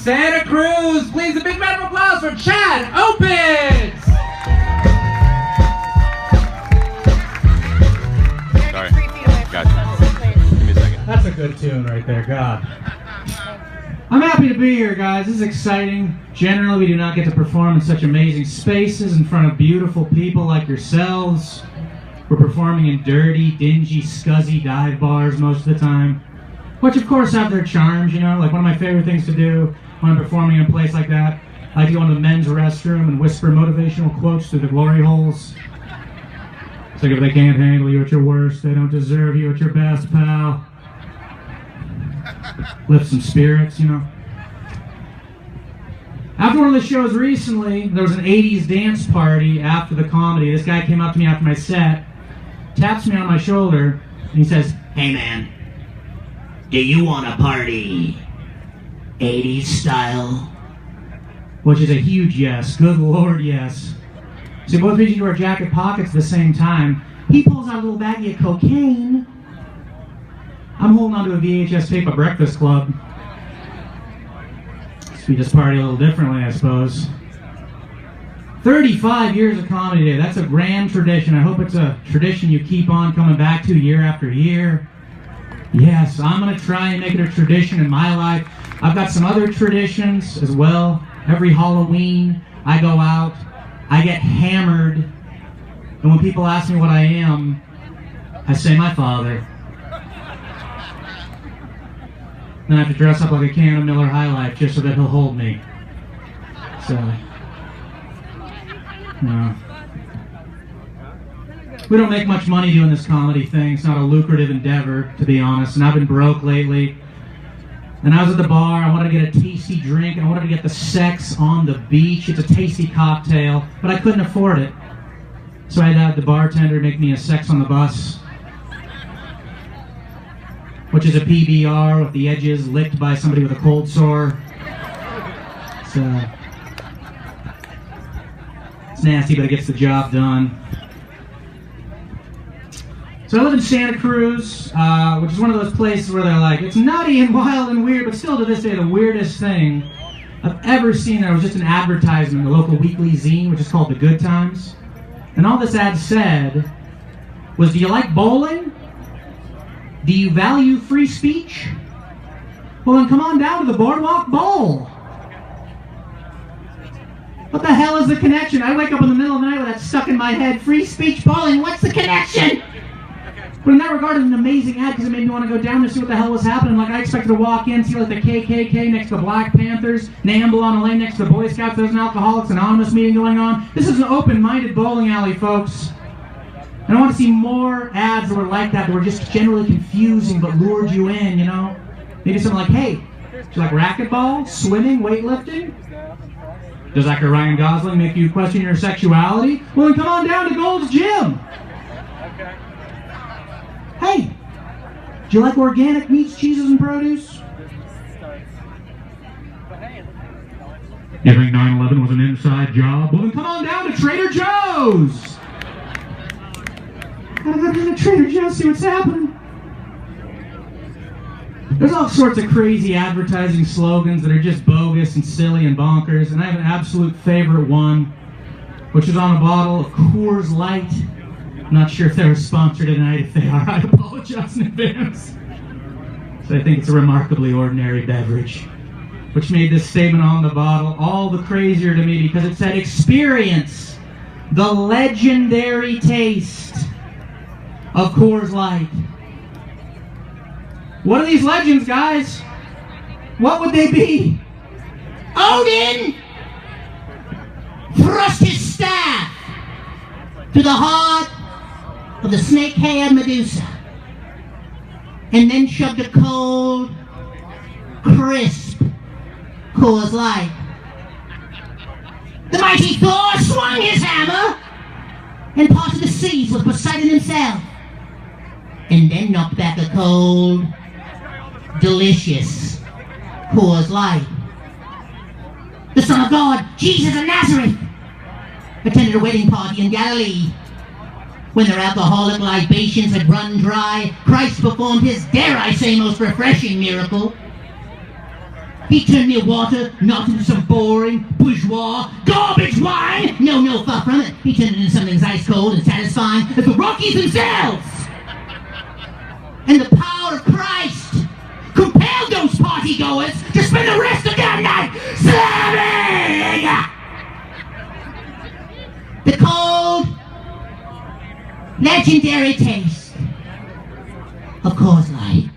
Santa Cruz. Please, a big round of applause for Chad Opitz. Sorry. Gotcha. Give me a second. That's a good tune right there, God. I'm happy to be here, guys. This is exciting. Generally, we do not get to perform in such amazing spaces in front of beautiful people like yourselves. We're performing in dirty, dingy, scuzzy dive bars most of the time, which of course have their charms, you know. Like, one of my favorite things to do when I'm performing in a place like that, I like to go into the men's restroom and whisper motivational quotes through the glory holes. It's like, if they can't handle you at your worst, they don't deserve you at your best, pal. Lift some spirits, you know. After one of the shows recently, there was an 80s dance party after the comedy. This guy came up to me after my set, taps me on my shoulder, and he says, "Hey man, do you want to party 80s style?" Which is a huge yes. Good Lord, yes. So both reach into our jacket pockets at the same time. He pulls out a little baggie of cocaine. I'm holding onto a VHS tape of Breakfast Club. So we just party a little differently, I suppose. 35 years of comedy day. That's a grand tradition. I hope it's a tradition you keep on coming back to year after year. Yes, I'm going to try and make it a tradition in my life. I've got some other traditions as well. Every Halloween, I go out, I get hammered, and when people ask me what I am, I say my father. Then I have to dress up like a can of Miller High Life just so that he'll hold me. So, no. We don't make much money doing this comedy thing. It's not a lucrative endeavor, to be honest, and I've been broke lately. And I was at the bar, I wanted to get a tasty drink, I wanted to get the sex on the beach. It's a tasty cocktail, but I couldn't afford it. So I had to have the bartender make me a sex on the bus, which is a PBR with the edges licked by somebody with a cold sore. It's nasty, but it gets the job done. So I live in Santa Cruz, which is one of those places where they're like, it's nutty and wild and weird, but still to this day, the weirdest thing I've ever seen there was just an advertisement in the local weekly zine, which is called The Good Times. And all this ad said was, do you like bowling? Do you value free speech? Well, then come on down to the Boardwalk Bowl. What the hell is the connection? I wake up in the middle of the night with that stuck in my head. Free speech bowling, what's the connection? But in that regard, it's an amazing ad because it made me want to go down there and see what the hell was happening. Like, I expected to walk in, see like the KKK next to the Black Panthers, Namble on a lane next to the Boy Scouts. There's an Alcoholics Anonymous meeting going on. This is an open-minded bowling alley, folks. And I want to see more ads that were like that were just generally confusing but lured you in, you know? Maybe something like, hey, do you like racquetball, swimming, weightlifting? Does actor Ryan Gosling make you question your sexuality? Well, then come on down to Gold's Gym. Hey, do you like organic meats, cheeses, and produce? You think 9/11 was an inside job? Well, then come on down to Trader Joe's. Gotta go to Trader Joe's, see what's happening. There's all sorts of crazy advertising slogans that are just bogus and silly and bonkers, and I have an absolute favorite one, which is on a bottle of Coors Light. I'm not sure if they're sponsored tonight. If they are, I apologize in advance. So I think it's a remarkably ordinary beverage, which made this statement on the bottle all the crazier to me because it said, experience the legendary taste of Coors Light. What are these legends, guys? What would they be? Odin thrust his staff through the heart of the snake-haired Medusa, and then shoved a cold, crisp Coors Light. The mighty Thor swung his hammer and parted the seas with Poseidon himself, and then knocked back a cold, delicious Coors Light. The Son of God, Jesus of Nazareth, attended a wedding party in Galilee. When their alcoholic libations had run dry, Christ performed his, dare I say, most refreshing miracle. He turned mere water not into some boring, bourgeois, garbage wine. No, far from it. He turned it into something as ice cold and satisfying as the Rockies themselves. And the power of Christ compelled those partygoers to spend the rest of their night slamming the cold, legendary taste of Coors Light.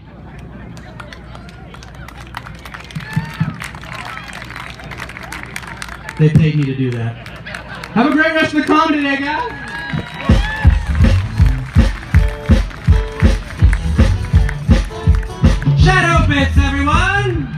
They paid me to do that. Have a great rest of the comedy today, guys. Chad Opitz, everyone!